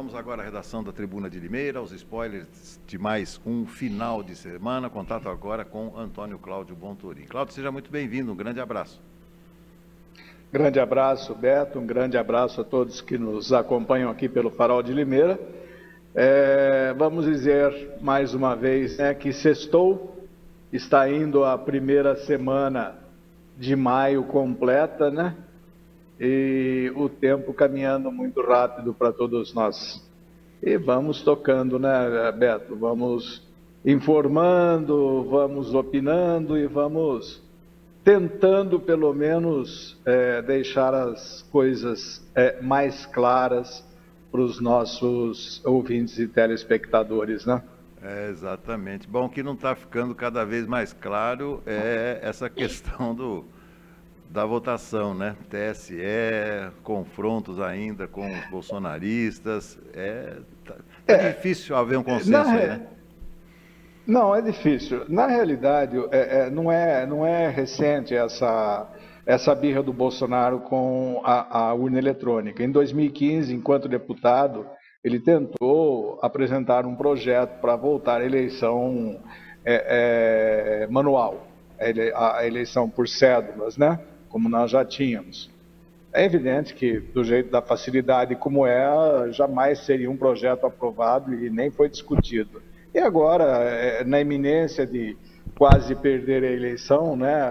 vamos agora à redação da Tribuna de Limeira, aos spoilers de mais um final de semana. Contato agora com Antônio Cláudio Bontorin. Cláudio, seja muito bem-vindo, um grande abraço. Grande abraço, Beto, um grande abraço a todos que nos acompanham aqui pelo Farol de Limeira. Vamos dizer mais uma vez, né, que sextou, está indo a primeira semana de maio completa, né? E o tempo caminhando muito rápido para todos nós. E vamos tocando, né, Beto? Vamos informando, vamos opinando e vamos tentando, pelo menos, deixar as coisas mais claras para os nossos ouvintes e telespectadores, né? Exatamente. Bom, o que não está ficando cada vez mais claro é essa questão da votação, né? TSE, confrontos ainda com os bolsonaristas. Tá difícil haver um consenso aí, né? Não, é difícil. Na realidade, não é recente essa birra do Bolsonaro com a urna eletrônica. Em 2015, enquanto deputado, ele tentou apresentar um projeto para voltar à eleição manual, a eleição por cédulas, né? Como nós já tínhamos. É evidente que, do jeito da facilidade como jamais seria um projeto aprovado e nem foi discutido. E agora, na iminência de quase perder a eleição, né,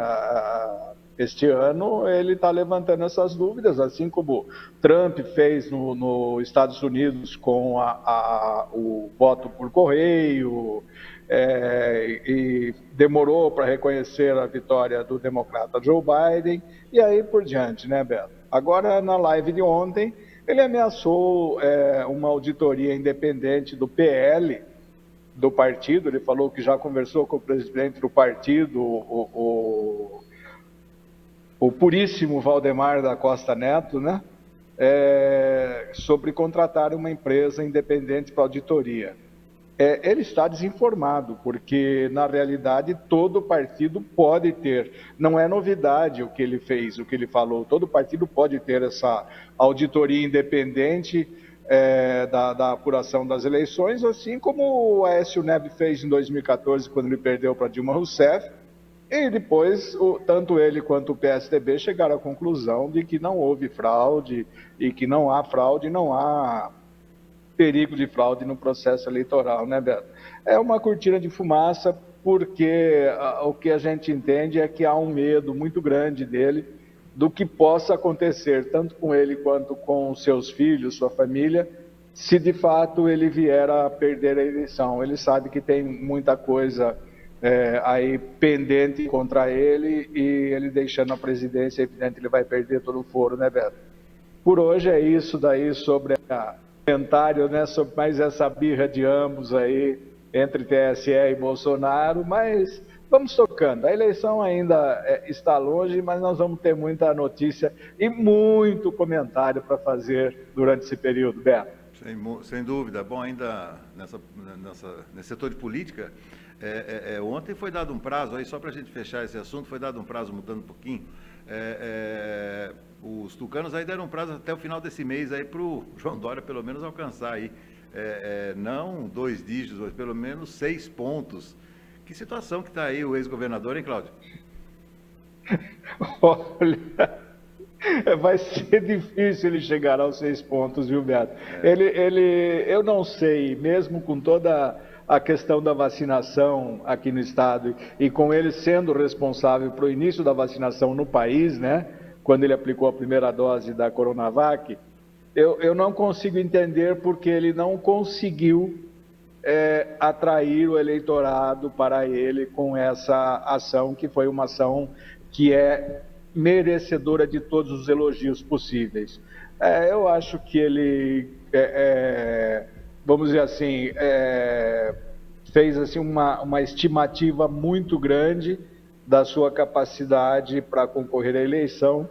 este ano, ele está levantando essas dúvidas, assim como Trump fez nos Estados Unidos com o voto por correio, e demorou para reconhecer a vitória do democrata Joe Biden, e aí por diante, né, Beto? Agora, na live de ontem, ele ameaçou uma auditoria independente do PL, do partido. Ele falou que já conversou com o presidente do partido, o puríssimo Valdemar da Costa Neto, né? Sobre contratar uma empresa independente para auditoria. Ele está desinformado, porque, na realidade, todo partido pode ter. Não é novidade o que ele fez, o que ele falou. Todo partido pode ter essa auditoria independente da apuração das eleições, assim como o Aécio Neves fez em 2014, quando ele perdeu para Dilma Rousseff. E depois, tanto ele quanto o PSDB chegaram à conclusão de que não houve fraude, e que não há fraude, não há perigo de fraude no processo eleitoral, né, Beto? É uma cortina de fumaça, porque o que a gente entende é que há um medo muito grande dele do que possa acontecer, tanto com ele quanto com seus filhos, sua família, se de fato ele vier a perder a eleição. Ele sabe que tem muita coisa aí pendente contra ele, e ele deixando a presidência, é evidente que ele vai perder todo o foro, né, Beto? Por hoje é isso daí sobre comentário, né, sobre mais essa birra de ambos aí, entre TSE e Bolsonaro, mas vamos tocando. A eleição ainda está longe, mas nós vamos ter muita notícia e muito comentário para fazer durante esse período, Beto. Sem dúvida. Bom, ainda nesse setor de política, ontem foi dado um prazo, aí só para a gente fechar esse assunto, foi dado um prazo, mudando um pouquinho, os tucanos aí deram um prazo até o final desse mês aí para o João Dória pelo menos alcançar aí, não 2 dígitos, mas pelo menos 6 pontos. Que situação que está aí o ex-governador, hein, Cláudio? Olha, vai ser difícil ele chegar aos 6 pontos, viu, Beto? Eu não sei, mesmo com toda a questão da vacinação aqui no estado, e com ele sendo responsável para o início da vacinação no país, né? Quando ele aplicou a primeira dose da Coronavac, eu não consigo entender porque ele não conseguiu atrair o eleitorado para ele com essa ação, que foi uma ação que é merecedora de todos os elogios possíveis. Eu acho que ele, vamos dizer assim, fez assim, uma estimativa muito grande da sua capacidade para concorrer à eleição,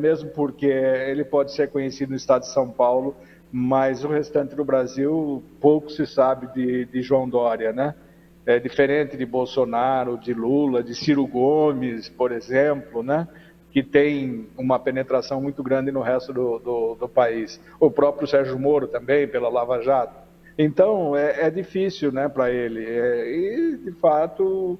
mesmo porque ele pode ser conhecido no estado de São Paulo, mas o restante do Brasil pouco se sabe de João Dória, né? Diferente de Bolsonaro, de Lula, de Ciro Gomes, por exemplo, né? que tem uma penetração muito grande no resto do país. O próprio Sérgio Moro também, pela Lava Jato. Então, é difícil, né, para ele. E, de fato,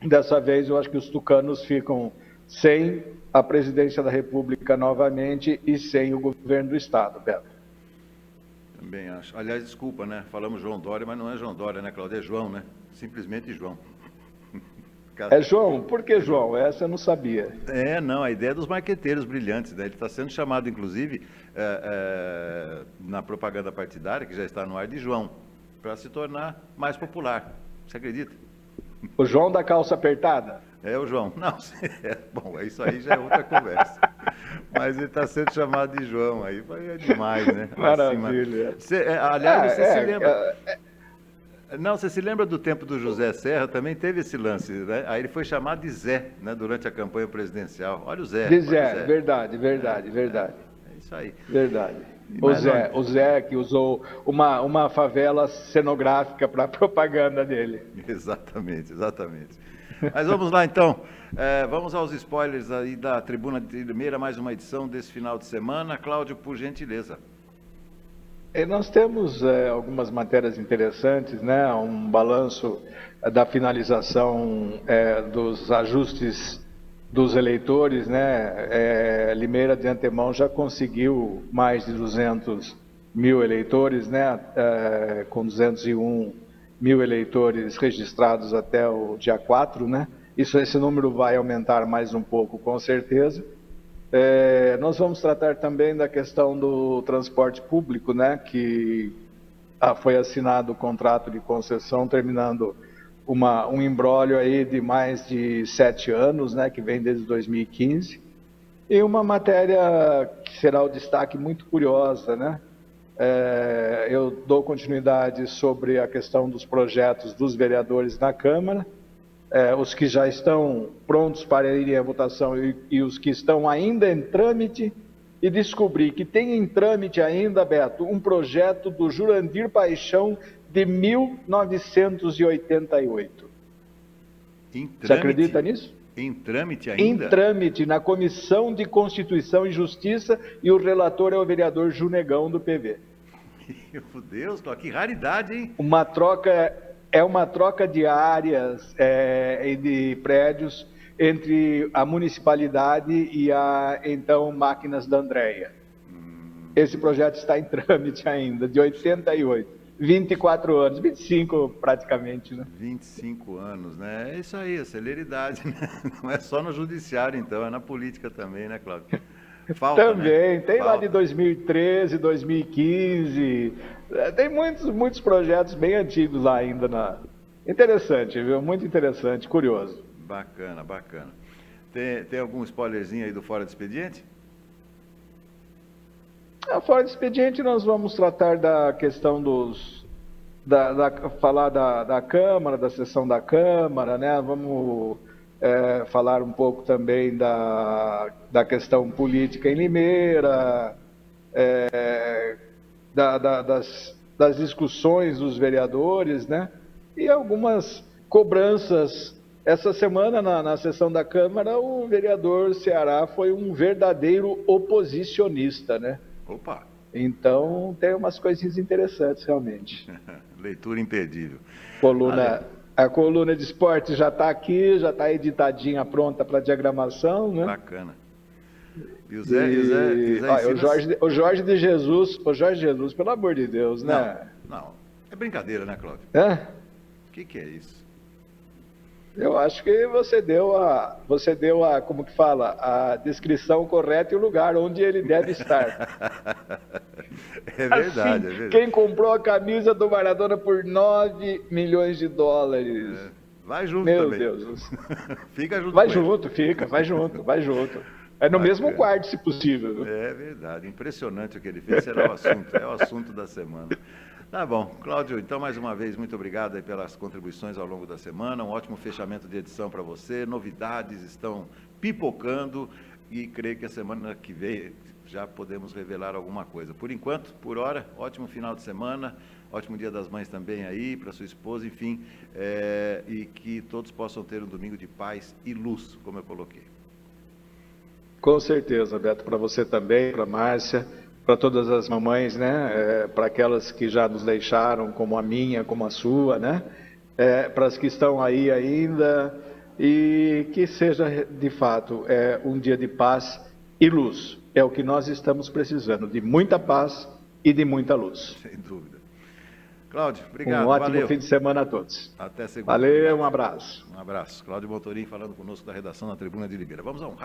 dessa vez, eu acho que os tucanos ficam sem a presidência da República novamente e sem o governo do Estado, Beto. Também acho. Aliás, desculpa, né? Falamos João Dória, mas não é João Dória, né, Cláudio? É João, né? Simplesmente João. É João? Por que João? Essa eu não sabia. Não, a ideia é dos marqueteiros brilhantes, né? Ele está sendo chamado, inclusive, na propaganda partidária, que já está no ar, de João, para se tornar mais popular. Você acredita? O João da calça apertada? É o João. Não, bom, isso aí já é outra conversa. Mas ele está sendo chamado de João aí, é demais, né? Maravilha. Aliás, você se lembra... Não, você se lembra do tempo do José Serra? Também teve esse lance, né? Aí ele foi chamado de Zé, né? Durante a campanha presidencial. Olha o Zé. De Zé, verdade. É isso aí. Verdade. O Zé que usou uma favela cenográfica para a propaganda dele. Exatamente. Mas vamos lá então. Vamos aos spoilers aí da Tribuna de Limeira, mais uma edição desse final de semana. Cláudio, por gentileza. Nós temos algumas matérias interessantes, né? Um balanço da finalização dos ajustes dos eleitores, né? Limeira de antemão já conseguiu mais de 200 mil eleitores, né? Com 201 mil eleitores registrados até o dia 4, né? Esse número vai aumentar mais um pouco, com certeza. Nós vamos tratar também da questão do transporte público, né, que foi assinado o contrato de concessão, terminando um imbróglio aí de mais de 7 anos, né, que vem desde 2015, e uma matéria que será o destaque muito curiosa, né? Eu dou continuidade sobre a questão dos projetos dos vereadores na Câmara, os que já estão prontos para irem à votação e os que estão ainda em trâmite, e descobri que tem em trâmite ainda, Beto, um projeto do Jurandir Paixão de 1988. Você acredita nisso? Em trâmite ainda? Em trâmite, na Comissão de Constituição e Justiça, e o relator é o vereador Junegão, do PV. Meu Deus, que raridade, hein? Uma troca de áreas e de prédios entre a municipalidade e então, Máquinas da Andréia. Esse projeto está em trâmite ainda, de 88. 24 anos, 25 praticamente, né? 25 anos, né? É isso aí, a celeridade, né? Não é só no judiciário, então, é na política também, né, Cláudio? Falta, também, né? Tem lá de 2013, 2015, tem muitos projetos bem antigos lá ainda. Interessante, viu? Muito interessante, curioso. Bacana. Tem algum spoilerzinho aí do Fora de Expediente? Fora de expediente, nós vamos tratar da questão falar da Câmara, da sessão da Câmara, né? Vamos falar um pouco também da questão política em Limeira, das discussões dos vereadores, né? E algumas cobranças. Essa semana, na sessão da Câmara, o vereador Ceará foi um verdadeiro oposicionista, né? Opa! Então, tem umas coisinhas interessantes, realmente. Leitura imperdível. A coluna de esporte já está aqui, já está editadinha, pronta para diagramação, né? Bacana. E o Jorge de Jesus, pelo amor de Deus, né? Não, é brincadeira, né, Cláudio? O que é isso? Eu acho que você deu como que fala, a descrição correta e o lugar onde ele deve estar. É verdade, assim, é verdade. Quem comprou a camisa do Maradona por 9 milhões de dólares? Vai junto Meu também. Deus. Fica junto. Vai junto. É no mesmo quarto, se possível. É verdade. Impressionante o que ele fez. Será o assunto. É o assunto da semana. Tá bom. Cláudio, então, mais uma vez, muito obrigado aí pelas contribuições ao longo da semana. Um ótimo fechamento de edição para você. Novidades estão pipocando e creio que a semana que vem já podemos revelar alguma coisa. Por enquanto, por hora, ótimo final de semana, ótimo Dia das Mães também aí, para sua esposa, enfim, e que todos possam ter um domingo de paz e luz, como eu coloquei. Com certeza, Beto, para você também, para Márcia, para todas as mamães, né? Para aquelas que já nos deixaram, como a minha, como a sua, né? Para as que estão aí ainda, e que seja de fato um dia de paz e luz. É o que nós estamos precisando, de muita paz e de muita luz. Sem dúvida. Cláudio, Um obrigado, ótimo valeu. fim de semana a todos. Até segunda. Valeu, Obrigado. um abraço. Um abraço. Cláudio Motorim falando conosco da redação da Tribuna de Limeira. Vamos a um rápido